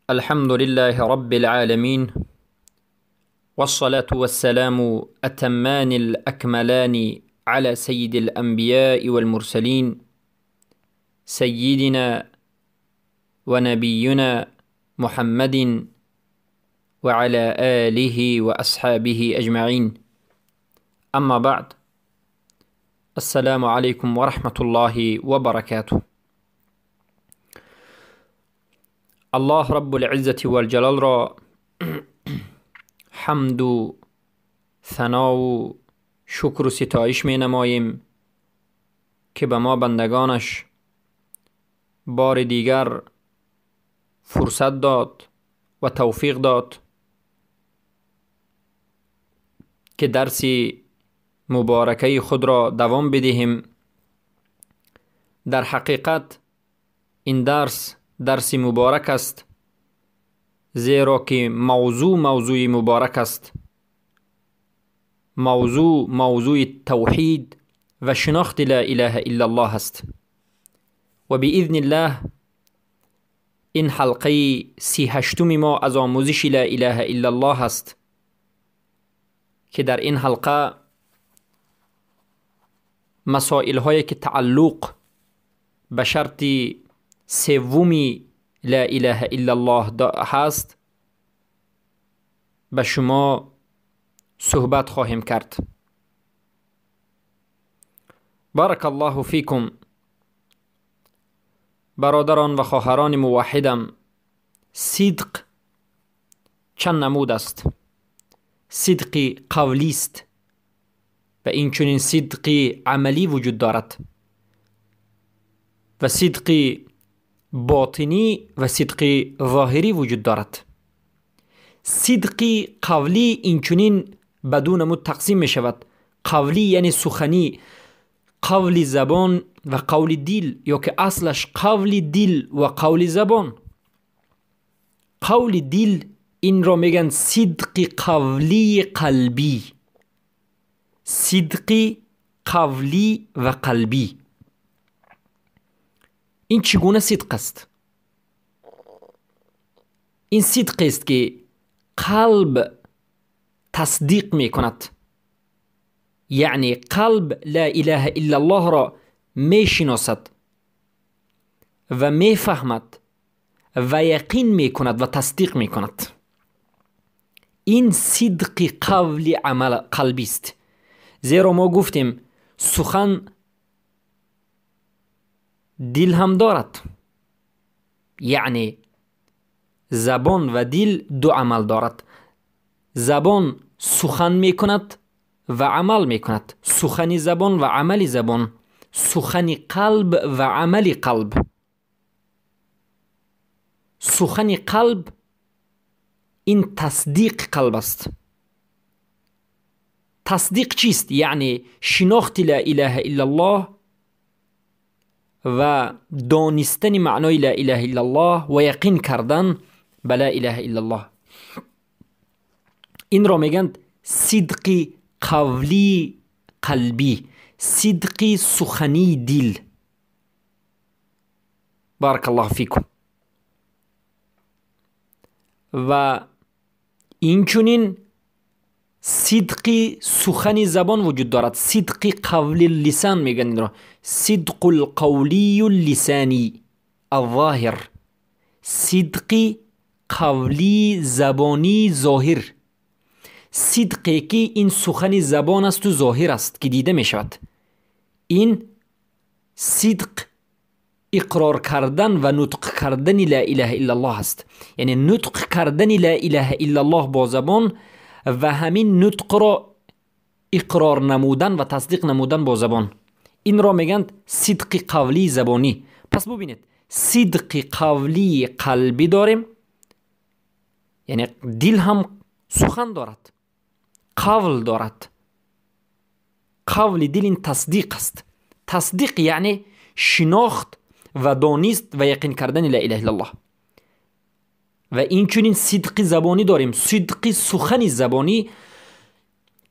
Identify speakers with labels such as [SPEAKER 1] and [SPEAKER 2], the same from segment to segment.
[SPEAKER 1] الحمد لله رب العالمين، والصلاة والسلام أتمان الأكملان على سيد الأنبياء والمرسلين، سيدنا ونبينا محمد وعلى آله وأصحابه أجمعين. أما بعد، السلام عليكم ورحمة الله وبركاته. الله رب العزة والجلال را حمد و ثنا و شکر و ستایش می نماییم که به ما بندگانش بار دیگر فرصت داد و توفیق داد که درس مبارکه خود را دوام بدهیم. در حقیقت این درس مبارک است، زیرا که موضوع مبارک است. موضوع توحید و شناخت لا اله الا الله است و باذن الله این حلقه 38 ما از آموزش لا اله الا الله است که در این حلقه مسائل هایی که تعلق به شرط سومی لا اله الا الله هست به شما صحبت خواهیم کرد. بارک الله فیکم برادران و خواهران موحدم. صدق چند نمود است؟ صدق قولی است و این چنین صدق عملی وجود دارد و صدق باطنی و صدق ظاهری وجود دارد. صدق قولی این چنین بدون نمود تقسیم می شود. قولی یعنی سخنی، قول زبان و قول دل، یا که اصلش قول دل و قول زبان. قول دل این را میگن صدق قولی قلبی. صدق قولی و قلبی این چگونه صدق است؟ این صدق است که قلب تصدیق می کند، یعنی قلب لا اله الا الله را می شناسد و می فهمد و یقین می کند و تصدیق می کند. این صدق قول عمل قلبی است. زیرا ما گفتیم سخن دل هم دارد، یعنی زبان و دل دو عمل دارد. زبان سخن می کند و عمل می کند. سخن زبان و عمل زبان، سخن قلب و عمل قلب. سخن قلب این تصدیق قلب است. تصدیق چیست؟ یعنی شناخت لا اله الا الله و دانستن معنای لا اله الا الله و یقین کردن به لا اله الا الله. این را میگن صدق قولی قلبی، صدق سخنی دل. بارک الله فیکم. و این چنین صدق سخن زبان وجود دارد. صدق قول اللسان میگن این را صدق القولی اللسانی الظاهر. صدق قولی زبانی ظاهر. صدقی که این سخن زبان است و ظاهر است که دیده می شود. این صدق اقرار کردن و نطق کردن لا اله الا الله است، یعنی نطق کردن لا اله الا الله با زبان و همین نطق را اقرار نمودن و تصدیق نمودن با زبان. این را میگن صدق قولی زبانی. پس ببینید صدق قولی قلبی داریم، یعنی دل هم سخن دارد، قول دارد. قول دل این تصدیق است. تصدیق یعنی شناخت و دانست و یقین کردن لا اله الا الله. و این چنین صدق زبانی داریم، صدق سخن زبانی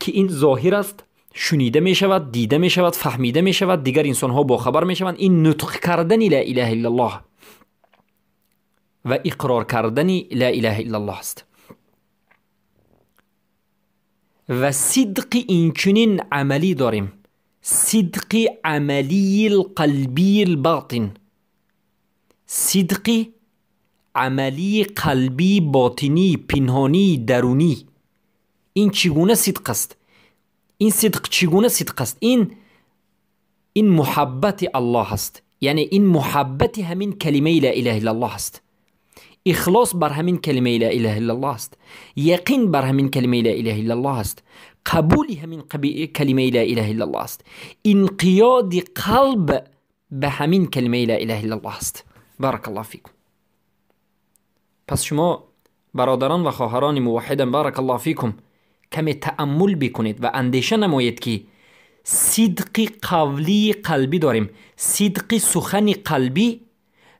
[SPEAKER 1] که این ظاهر است، شنیده می شود، دیده می شود، فهمیده می شود، دیگر انسان ها با خبر می شوند. این نطق کردن لا اله الا الله. و اقرار کردن لا اله الا الله است. و صدق اینچنین عملی داریم، صدق عملی القلبی الباطن، صدق عملی قلبی باطنی پنهانی درونی. این چگونه صدق است؟ این صدق چگونه صدق است؟ این محبت الله است، یعنی این محبت همین کلمه لا اله الا الله است، اخلاص بر همین کلمه لا اله الا الله است، یقین بر همین کلمه لا اله الا الله است، قبول همین کلمه لا اله الا الله است، انقیاد قلب به همین کلمه لا اله الا الله است. بارک الله فیکم. پس شما برادران و خواهران موحدم، بارک الله فیکم، کمی تأمل بکنید و اندیشه نمایید که صدق قولی قلبی داریم، صدق سخن قلبی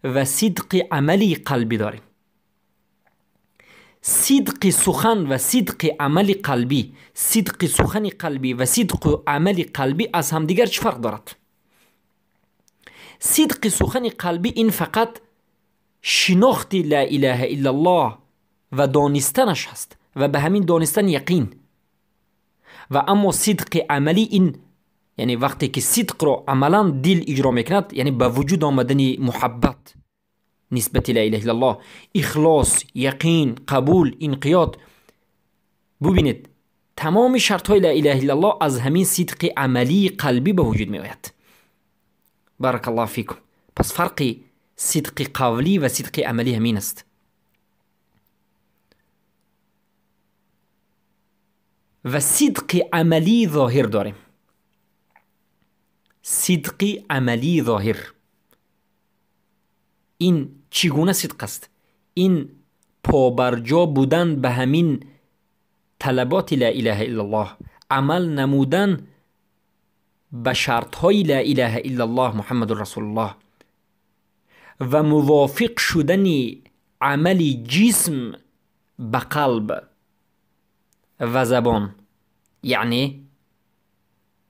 [SPEAKER 1] و صدق عملی قلبی داریم. صدق سخن و صدق عمل قلبی، صدق سخن قلبی و صدق عمل قلبی از همدیگر چه فرق دارد؟ صدق سخن قلبی این فقط شناخت لا اله الا الله و دانستنش هست و به همین دانستن یقین. و اما صدق عملی این یعنی وقتی که صدق رو عملا دل اجرا میکند، یعنی به وجود آمدن محبت نسبت لا اله الا الله، اخلاص، یقین، قبول، انقیاد. ببینید تمام شرط های لا اله الا الله از همین صدق عملی قلبی به وجود می آید. بارک الله فیکم. پس فرق صدق قولی و صدق عملی همین است. و صدق عملی ظاهر داریم. صدق عملی ظاهر، این چگونه صدق است؟ این پابرجا بودن به همین طلبات لا اله الا الله، عمل نمودن به شرط های لا اله الا الله محمد رسول الله و موافق شدن عمل جسم به قلب و زبان. یعنی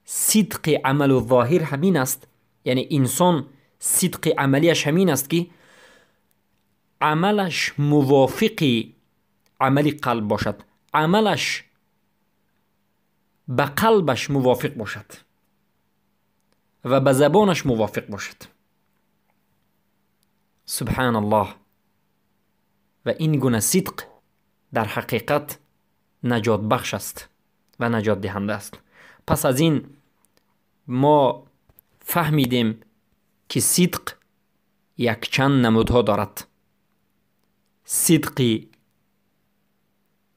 [SPEAKER 1] صدق عمل و ظاهر همین است، یعنی انسان صدق عملیش همین است که عملش موافق عمل قلب باشد، عملش به قلبش موافق باشد و به زبانش موافق باشد. سبحان الله. و این گونه صدق در حقیقت نجات بخش است و نجات دهنده است. پس از این ما فهمیدیم که صدق یک چند نمودها دارد. صدق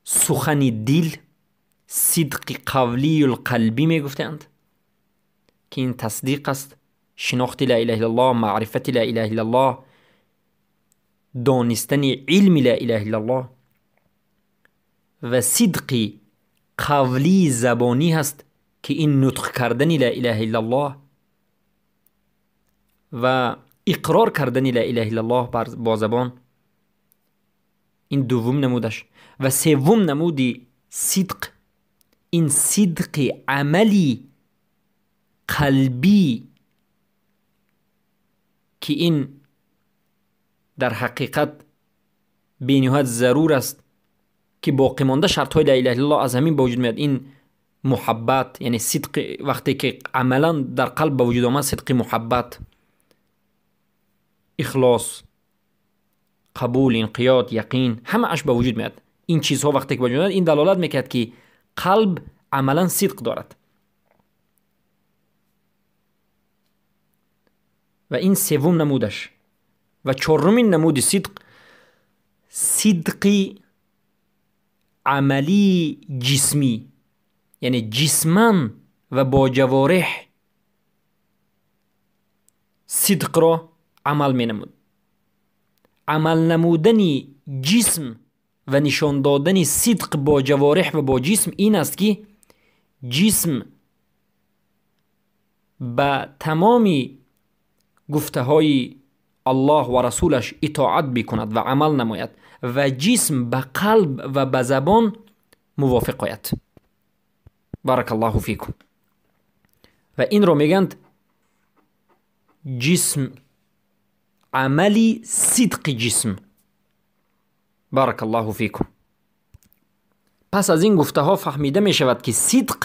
[SPEAKER 1] سخن دل، صدق قولی القلبی می گفتند که این تصدیق است، شناخت لا اله الا الله، معرفت لا اله الا الله، دانستن علم لا اله الا الله. و صدق قولی زبانی هست که این نطق کردن لا اله الا الله و اقرار کردن لا اله الا الله با زبان، این دوم نمودش. و سوم نمودی صدق، این صدق عملی قلبی که این در حقیقت بینهایت ضرور است که باقی مانده شرط های لا اله الا الله از همین به وجود میاد. این محبت، یعنی صدق وقتی که عملا در قلب به وجود آمد، صدق محبت، اخلاص، قبول، انقیاد، یقین، همه اش به وجود میاد. این چیزها وقتی که به وجود میاد، این دلالت میکرد که قلب عملا صدق دارد. و این سوم نمودش. و چهارمین نمود صدق، صدق عملی جسمی، یعنی جسماً و با جوارح صدق را عمل می نمود. عمل نمودن جسم و نشان دادن صدق با جوارح و با جسم این است که جسم به تمامی گفته های الله و رسولش اطاعت بکند و عمل نماید و جسم به قلب و به زبان موافق آید. بارک الله فیکم. و این رو میگند جسم، عملی صدق جسم، بارک الله فیکم. پس از این گفته ها فهمیده می شود که صدق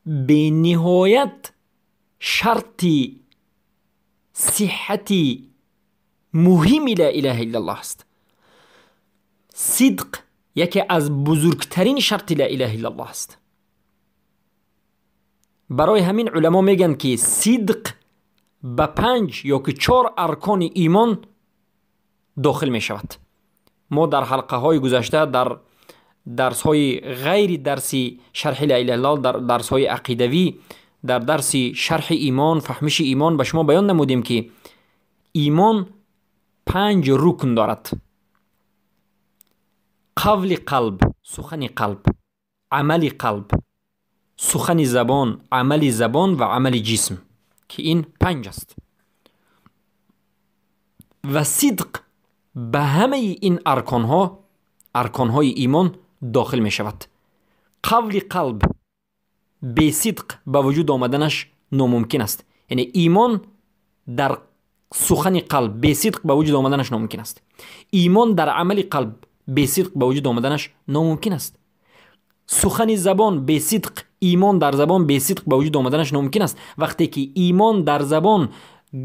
[SPEAKER 1] به نهایت شرطی صحتی مهمی لا اله الا الله است. صدق یکی از بزرگترین شرط لا اله الا الله است. برای همین علما میگن که صدق به 5 یا که 4 ارکان ایمان داخل می شود. ما در حلقه های گذشته در درس های غیر درسی شرح لا اله الا الله، در درس های عقیدوی، در درس شرح ایمان، فهمش ایمان به شما بیان نمودیم که ایمان 5 رکن دارد: قول قلب، سخن قلب، عمل قلب، سخن زبان، عمل زبان و عمل جسم، که این 5 است. و صدق به همه این ارکانهای ایمان داخل می شود. قول قلب بی صدق به وجود آمدنش ناممکن است. یعنی ایمان در سخن قلب بی صدق به وجود آمدنش ناممکن است. ایمان در عمل قلب بی صدق به وجود آمدنش ناممکن است. سخن زبان بی صدق، ایمان در زبان بی صدق به وجود آمدنش ناممکن است. وقتی که ایمان در زبان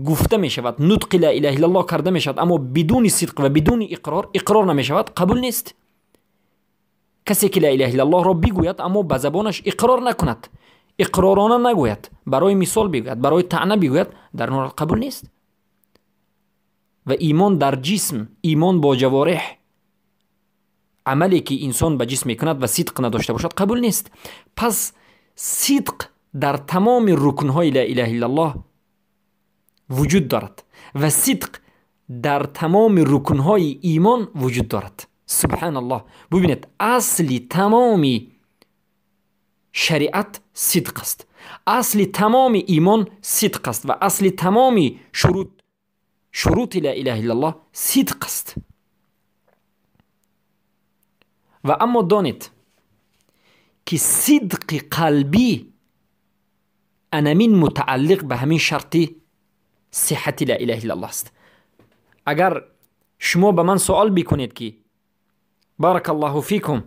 [SPEAKER 1] گفته می شود، نطق لا اله الا الله کرده می شود، اما بدون صدق و بدون اقرار نمی شود، قبول نیست. کسی که لا اله الا الله را بگوید اما به زبانش اقرار نکند، اقرارانه نگوید، برای مثال بگوید، برای طعنه بگوید، در اون قبول نیست. و ایمان در جسم، ایمان با جوارح، عملی که انسان به جسم میکند و صدق نداشته باشد، قبول نیست. پس صدق در تمام رکنهای لا اله الا الله وجود دارد و صدق در تمام رکنهای ایمان وجود دارد. سبحان الله. ببینید، اصل تمام شریعت صدق است، اصل تمام ایمان صدق است و اصل تمام شروط لا اله الا الله صدق است. و اما دانید که صدق قلبی انمین متعلق به همین شرطی صحت لا اله الا الله است. اگر شما به من سوال بکنید که بارک الله فیکم،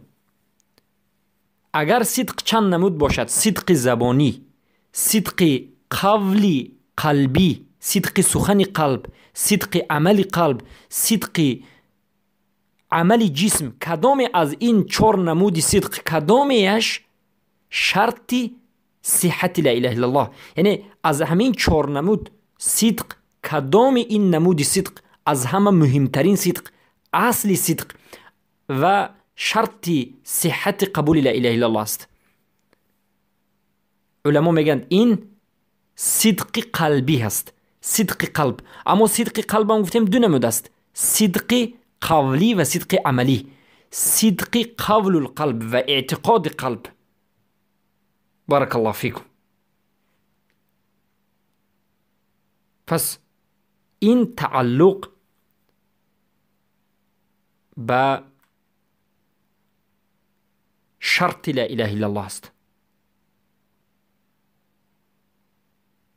[SPEAKER 1] اگر صدق چند نمود باشد: صدق زبانی، صدق قولی قلبی، صدق سخن قلب، صدق عمل قلب، صدق عمل جسم، کدام از این 4 نمود صدق کدامیش شرطی صحت لا اله الا الله؟ یعنی از همین 4 نمود صدق کدام این نمود صدق از همه مهمترین صدق، اصل صدق و شرطی صحت قبول لا اله الا الله است؟ علما میگن این صدق قلبی هست، صدق قلب. اما صدق قلب هم گفتیم 2 نمود است: صدق قولی و صدق عملی. صدق قول القلب و اعتقاد قلب. بارک الله فیکم. پس این تعلق با شرط لا اله الا الله است.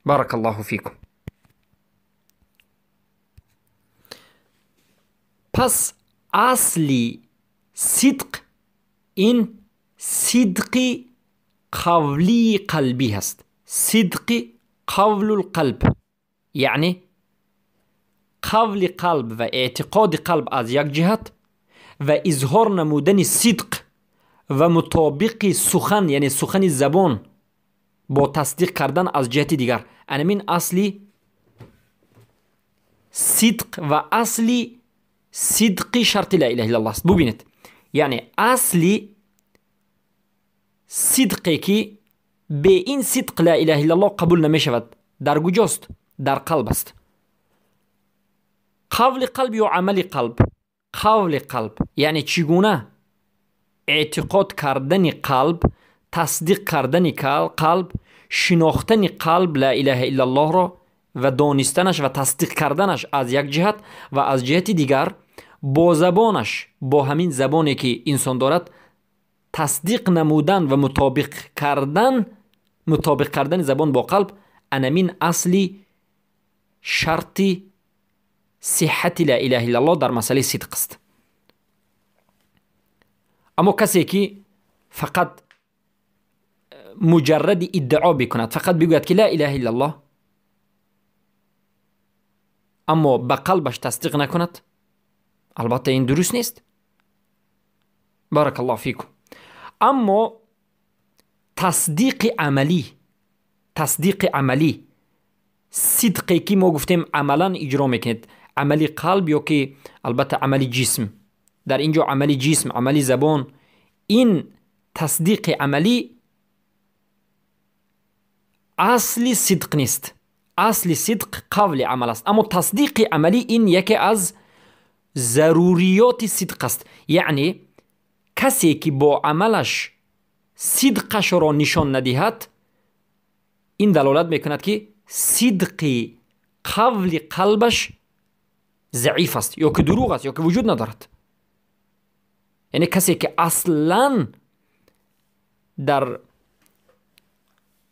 [SPEAKER 1] بارک الله فیکم. پس اصلی صدق این صدق قولی قلبی هست، صدق قول القلب، یعنی قول قلب و اعتقاد قلب از یک جهت و اظهار نمودن صدق و مطابق سخن، یعنی سخن زبان با تصدیق کردن از جهت دیگر. همین اصلی صدق و اصلی صدق شرط لا اله الا الله است. ببینید، یعنی اصلی صدقی که به این صدق لا اله الا الله قبول نمی شود در کجاست؟ در قلب است. قول قلب یا عمل قلب؟ قول قلب یعنی چگونه اعتقاد کردن قلب، تصدیق کردن قلب، شناختن قلب لا اله الا الله را و دانستنش و تصدیق کردنش از یک جهت و از جهت دیگر با زبانش، با همین زبانی که انسان دارد، تصدیق نمودن و مطابق کردن زبان با قلب. انمین اصلی شرطی صحت لا اله الا الله در مسئله صدق است. اما کسی که فقط مجرد ادعا بکند، فقط بگوید که لا اله الا الله، اما به قلبش تصدیق نکند، البته این درست نیست. بارک الله فیکم. اما تصدیق عملی، صدقی که ما گفتیم عملا اجرا میکنید، عملی قلب یا که البته عملی جسم، در اینجا عملی جسم، عملی زبان، این تصدیق عملی اصلی صدق نیست. اصلی صدق قول عمل است، اما تصدیق عملی این یکی از ضروریات صدق است. یعنی کسی که با عملش صدقش را نشان ندهد، این دلالت میکند که صدق قول قلبش ضعیف است، یا که دروغ است، یا که وجود ندارد. یعنی کسی که اصلا در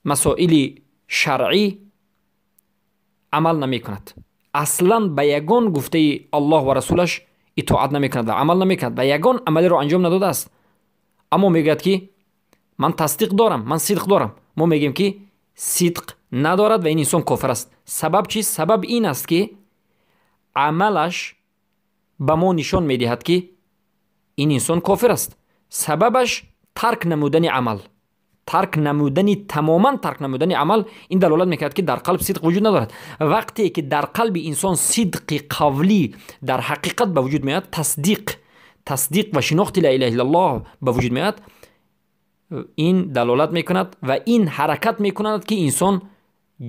[SPEAKER 1] مسائل شرعی عمل نمی کند، اصلا به یگان گفته الله و رسولش اطاعت نمی کند و عمل نمی کند و یگان عملی را انجام نداده است، اما میگد که من تصدیق دارم، من صدق دارم، ما میگیم که صدق ندارد و این انسان کافر است. سبب چیست؟ سبب این است که عملش به ما نشان میدهد که این انسان کافر است. سببش ترک نمودن عمل، تماما ترک نمودن عمل. این دلالت میکرد که در قلب صدق وجود ندارد. وقتی که در قلب انسان صدق قولی در حقیقت به وجود میاد، تصدیق و شناخت لا اله الا الله به وجود میاد، این دلالت میکند و این حرکت میکند که انسان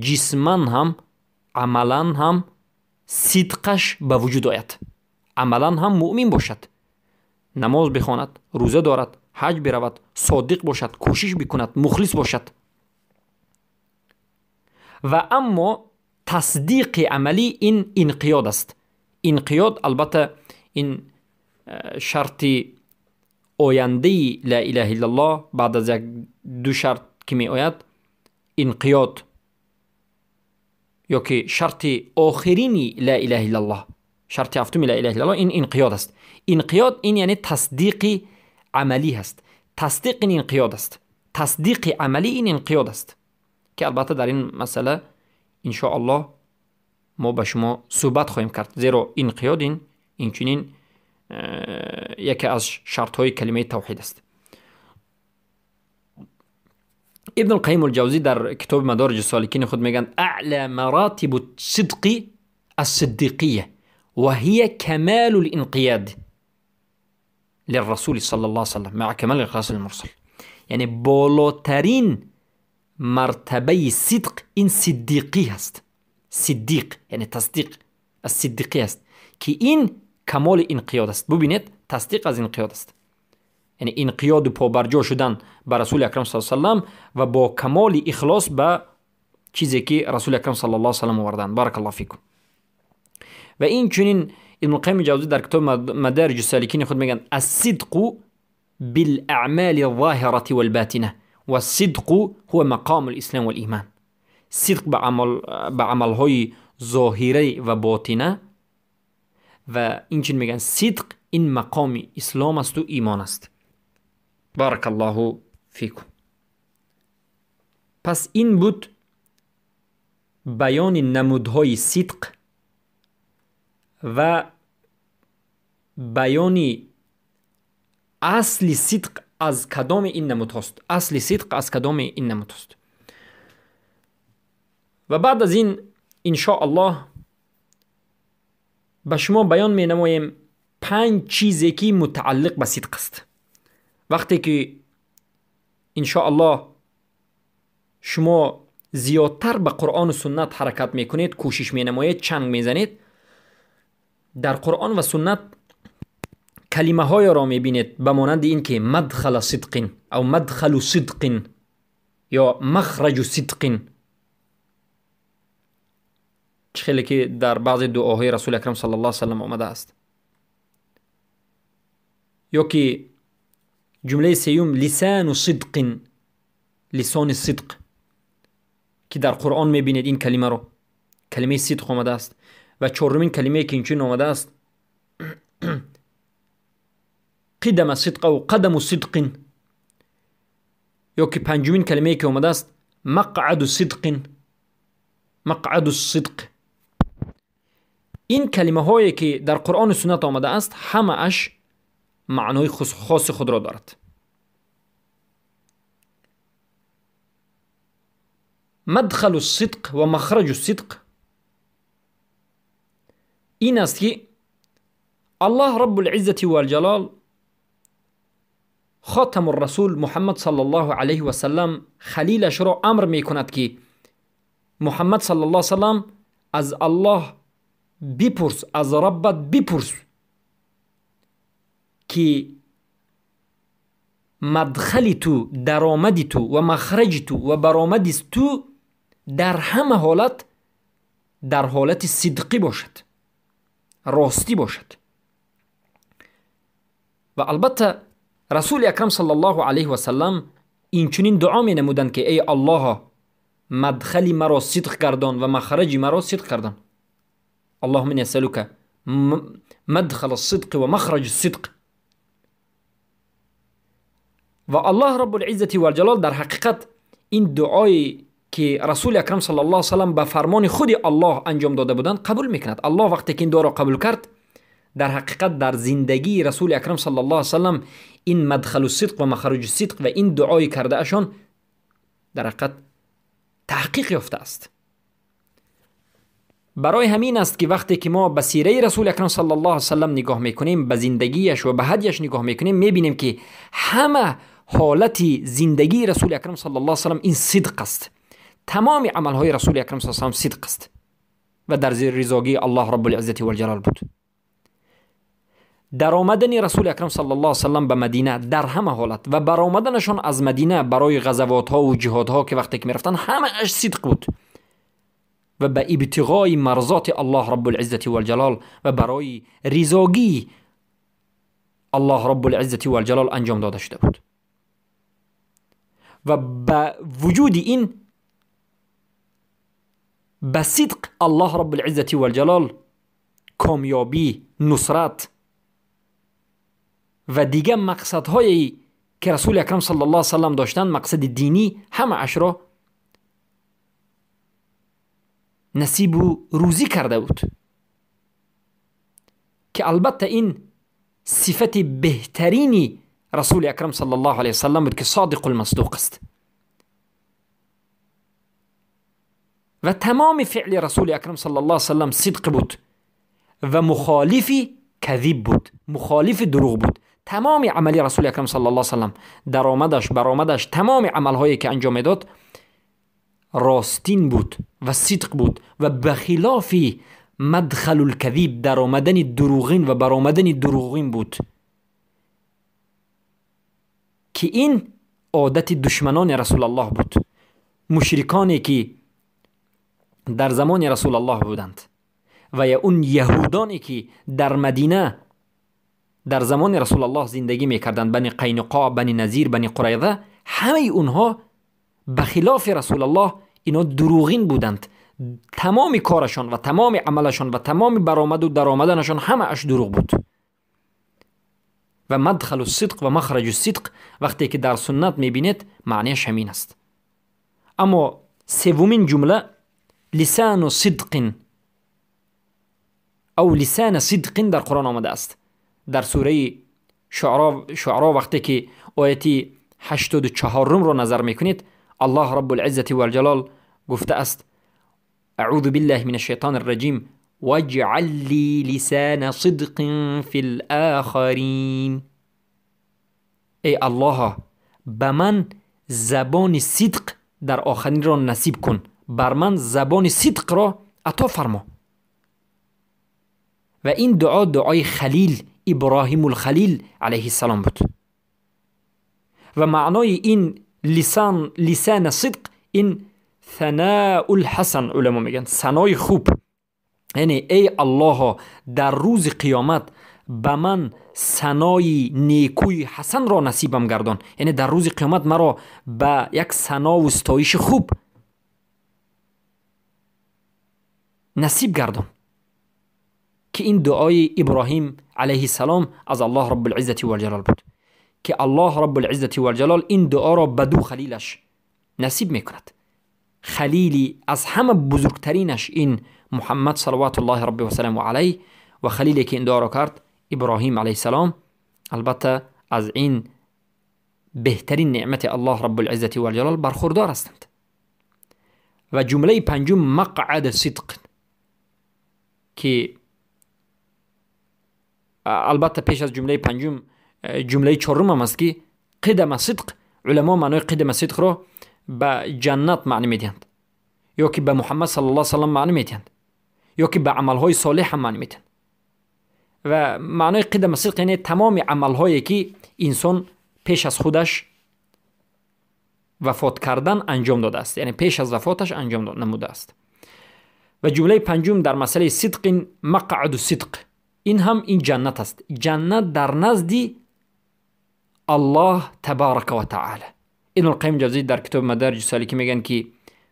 [SPEAKER 1] جسما هم عملا هم صدقش به وجود آید، عملا هم مؤمن باشد، نماز بخواند، روزه دارد، حج برود، صادق باشد، کوشش بکند، مخلص باشد. و اما تصدیق عملی این انقیاد است. انقیاد البته این شرط آینده لا اله الا الله بعد از یک دو شرط که می آید، انقیاد یا که شرط آخرین لا اله الا الله، شرط هفتم لا اله الا الله، این انقیاد است. انقیاد این یعنی تصدیق عملی هست. تصدیق این انقیاد است، تصدیق عملی این انقیاد است که البته در این مسئله ان شاء الله ما با شما صحبت خواهیم کرد، زیرا انقیاد این چنین یکی از شرط های کلمه توحید است. ابن القیم الجوزی در کتاب مدارج السالکین خود میگن اعلى مراتب الصدق الصدیقیه و هي كمال الانقياد للرسول صلی الله علیه وسلم مع كمال الاخلاص المرسل. یعنی بالاترین مرتبه صدق این صدیقی هست. صدیق یعنی تصدیق، از صدیقی است که این کمال انقیاد است. ببینید تصدیق از انقیاد است، یعنی انقیاد و پابرجا شدن به رسول اکرم صلی الله علیه و سلم و با کمال اخلاص به چیزی که رسول اکرم صلی الله علیه و سلم آوردند. بارک الله فیکم. و این چنین ابن القیم جوزی در کتاب مدارج السالکین خود میگن الصدق بالاعمال الظاهره والباطنه والصدق هو مقام الاسلام والایمان. صدق به عملهای ظاهره و باطنه و این چنین میگن صدق این مقام اسلام است و ایمان است. بارک الله فیکم. پس این بود بیان نمودهای صدق و بیان اصل صدق از کدام این نمود هست، اصل صدق از کدام این نمود هست. و بعد از این ان شاء الله به شما بیان می نمایم 5 چیزی که متعلق به صدق است. وقتی که ان شاء الله شما زیادتر به قرآن و سنت حرکت میکنید، کوشش می نمایید، چنگ میزنید، در قرآن و سنت کلمه های را می بینید به مانند این که مدخل صدق او مدخل صدق یا مخرج صدق، خیلی که در بعض دعاهای رسول اکرم صلی الله علیه و سلم آمده است. یا که جمله سیوم لسان صدق، لسان صدق که در قرآن می بینید این کلمه رو، کلمه صدق آمده است. و چهارمین کلمه که اینچنین آمده است قدم صدق و قدم صدق، یا که پنجمین کلمه که اومده است مقعد صدق، مقعد الصدق. این کلمه هایی که در قرآن و سنت آمده است همه اش معنای خاص خود را دارد. مدخل الصدق و مخرج الصدق این است که الله رب العزة والجلال خاتم الرسول محمد صلی الله علیه و سلم خلیلش را امر می کند که محمد صلی الله علیه و سلم از الله بپرس، از ربت بپرس که مدخل تو، درآمد تو و مخرج تو و برآمد تو در همه حالت در حالت صدقی باشد، راستی باشد. و البته رسول اکرم صلی الله علیه و سلم این چنین دعا می نمودند که ای الله مدخلی مرا صدق گردان و مخرجی مرا صدق گردان. اللهم انی اسألک مدخل الصدق و مخرج الصدق. و الله رب العزة والجلال در حقیقت این دعای که رسول اکرم صلی الله علیه و سلم به فرمان خود الله انجام داده بودند قبول میکند. الله وقتی که این دعا را قبول کرد در حقیقت در زندگی رسول اکرم صلی الله علیه و سلم این مدخل الصدق و مخرج الصدق و این دعای کرده اشان در حقیقت تحقیق یافته است. برای همین است که وقتی که ما به سیره رسول اکرم صلی الله علیه و سلم نگاه میکنیم، به زندگیش و به هدیش نگاه میکنیم، میبینیم که همه حالت زندگی رسول اکرم صلی الله علیه و سلم این صدق است. تمام عملهای رسول اکرم صلی الله علیه و سلم صدق است و در زیر رضاگی الله رب العزة والجلال بود. در آمدن رسول اکرم صلی الله علیه و سلم به مدینه در همه حالت و برآمدنشان از مدینه برای غزوات ها و جهاد ها که وقتی که میرفتن همه اش صدق بود و به ابتغای مرضات الله رب العزة والجلال و برای رضاگی الله رب العزة والجلال انجام داده شده بود. و با وجود این به صدق الله رب العزة والجلال کامیابی، نصرت و دیگه مقصدهایی که رسول اکرم صلی الله علیه و سلم داشتن، مقصد دینی، همه اش را نصیب و روزی کرده بود که البته این صفت بهترینی رسول اکرم صلی الله علیه و سلم بود که صادق المصدوق است و تمام فعل رسول اکرم صلی الله علیه و سلم صدق بود و مخالف کذب بود، مخالف دروغ بود. تمام عملی رسول اکرم صلی الله علیه و سلم، درآمدش، برآمدش، تمام عملهایی که انجام میداد راستین بود و صدق بود و بخلاف مدخل الکذب، درآمدن دروغین و برآمدن دروغین بود که این عادت دشمنان رسول الله بود، مشرکانی که در زمان رسول الله بودند و یا اون یهودانی که در مدینه در زمان رسول الله زندگی میکردند، بنی قینقاع، بنی نذیر، بنی قریظه، همه اونها بخلاف رسول الله اینا دروغین بودند. تمام کارشان و تمام عملشان و تمام برآمد و درآمدنشان همه اش دروغ بود. و مدخل الصدق و مخرج الصدق وقتی که در سنت میبینید معنیش همین است. اما سومین جمله لسان صدق او لسان صدق در قرآن آمده است. در سوره شعرا وقتی که آیت 84 را نظر میکنید، الله رب العزة والجلال گفته است اعوذ بالله من الشیطان الرجیم واجعل لی لسان صدق فی الآخرین. ای الله به من زبان صدق در آخرین را نصیب کن، بر من زبان صدق را عطا فرما. و این دعا دعای خلیل ابراهیم الخلیل علیه السلام بود و معنای این لسان صدق این ثناء الحسن، علما میگن ثنای خوب، یعنی ای الله در روز قیامت به من ثنای نیکوی حسن را نصیبم گردان، یعنی در روز قیامت مرا به یک ثنا و ستایش خوب نصیب گردان که این دعای ابراهیم علیه السلام از الله رب العزة والجلال بود که الله رب العزة والجلال این دعا را بدو خلیلش نصیب میکند. خلیلی از همه بزرگترینش این محمد صلوات الله رب و سلام علیه و خلیلی که این دعا را کرد ابراهیم علیه السلام. البته از این بهترین نعمت الله رب العزة والجلال برخوردار هستند. و جمله پنجم مقعد صدق، که البته پیش از جمله پنجم جمله چهارم هم است که قدم صدق. علما معنای قدم صدق را به جنت معنی میدهند، یا که به محمد صلی الله علیه و سلم معنی میدهند، یا که به عملهای صالح هم معنی میدهند. و معنای قدم صدق یعنی تمام عملهایی که انسان پیش از خودش وفات کردن انجام داده است، یعنی پیش از وفاتش انجام نموده است. و جمله پنجم در مسئله صدق مقعد صدق، این هم این جنت است. جنت در نزد الله تبارک و تعالی. ابن القیم جوزی در کتاب مدارج السالکین میگن که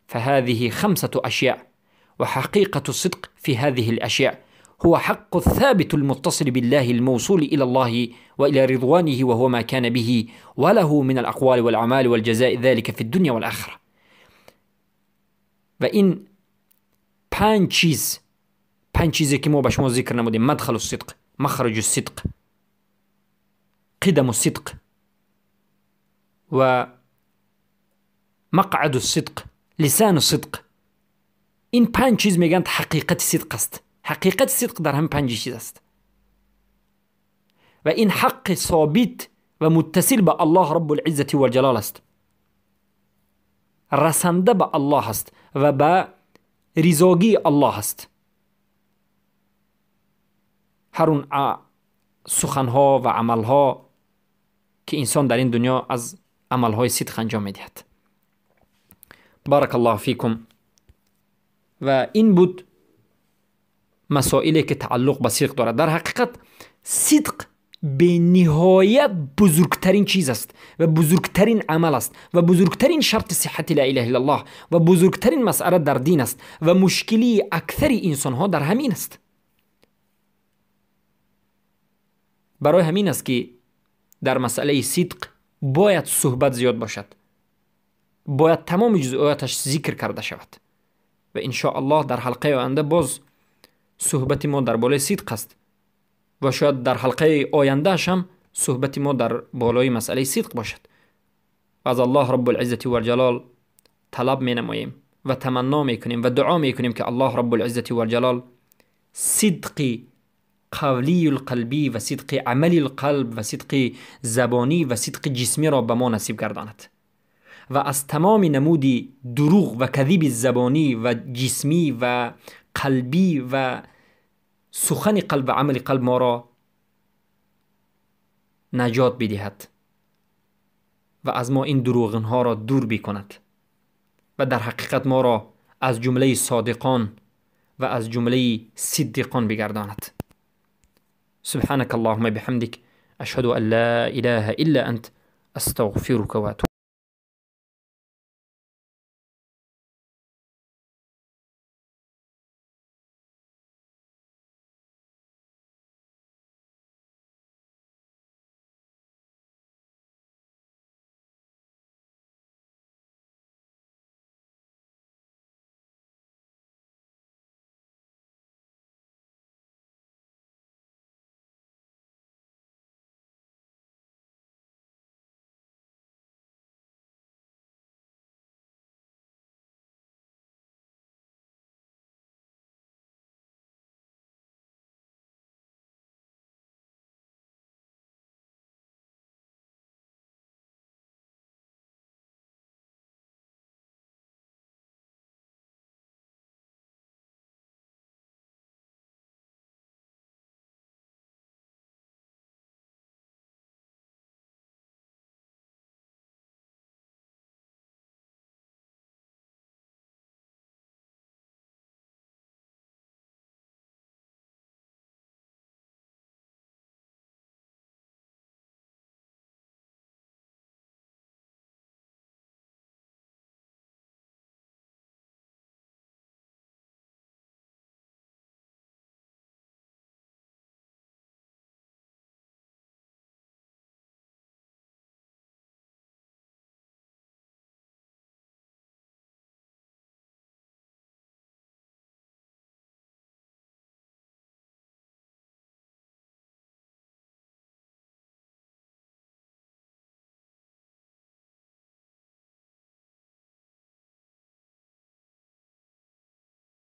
[SPEAKER 1] فهذه خمسة اشیاء و حقیقة الصدق في هذه الاشیاء هو حق الثابت المتصل بالله الموصول إلى الله وإلى رضوانه وهو ما كان به وله من الأقوال والأعمال والجزاء ذلك في الدنيا والآخرة. و این پنج چیزی که ما به شما ذکر نمودیم: مدخل الصدق، مخرج الصدق، قدم الصدق و مقعد الصدق، لسان الصدق. این پنج چیز میگن حقیقت صدق است. حقیقت صدق در هم پنج چیز است و این حق ثابت و متصل به الله رب العزة والجلال است، رسنده به الله است و به رضاگی الله است. هر اون سخنها و عملها که انسان در این دنیا از عملهای صدق انجام میدهد. بارک الله فیکم. و این بود مسائلی که تعلق به صدق دارد. در حقیقت صدق به نهایت بزرگترین چیز است و بزرگترین عمل است و بزرگترین شرط صحت لا اله الا الله و بزرگترین مسئله در دین است و مشکلی اکثر انسان ها در همین است. برای همین است که در مسئله صدق باید صحبت زیاد باشد، باید تمام جزئیاتش ذکر کرده شود و ان شاء الله در حلقه آینده باز صحبت ما در بالای صدق است و شاید در حلقه آینده هم صحبت ما در بالای مسئله صدق باشد. و از الله رب العزة والجلال طلب می نماییم و تمنا می کنیم و دعا می کنیم که الله رب العزة والجلال صدق قولی القلبی و صدق عملی القلب و صدق زبانی و صدق جسمی را به ما نصیب گرداند و از تمام نمودی دروغ و کذب زبانی و جسمی و قلبی و سخن قلب و عمل قلب ما را نجات بدهد و از ما این دروغن ها را دور بکند و در حقیقت ما را از جمله صادقان و از جمله صدیقان بگرداند. سبحانك اللهم بحمدك أشهد أن لا إله إلا أنت أستغفرك وأتوب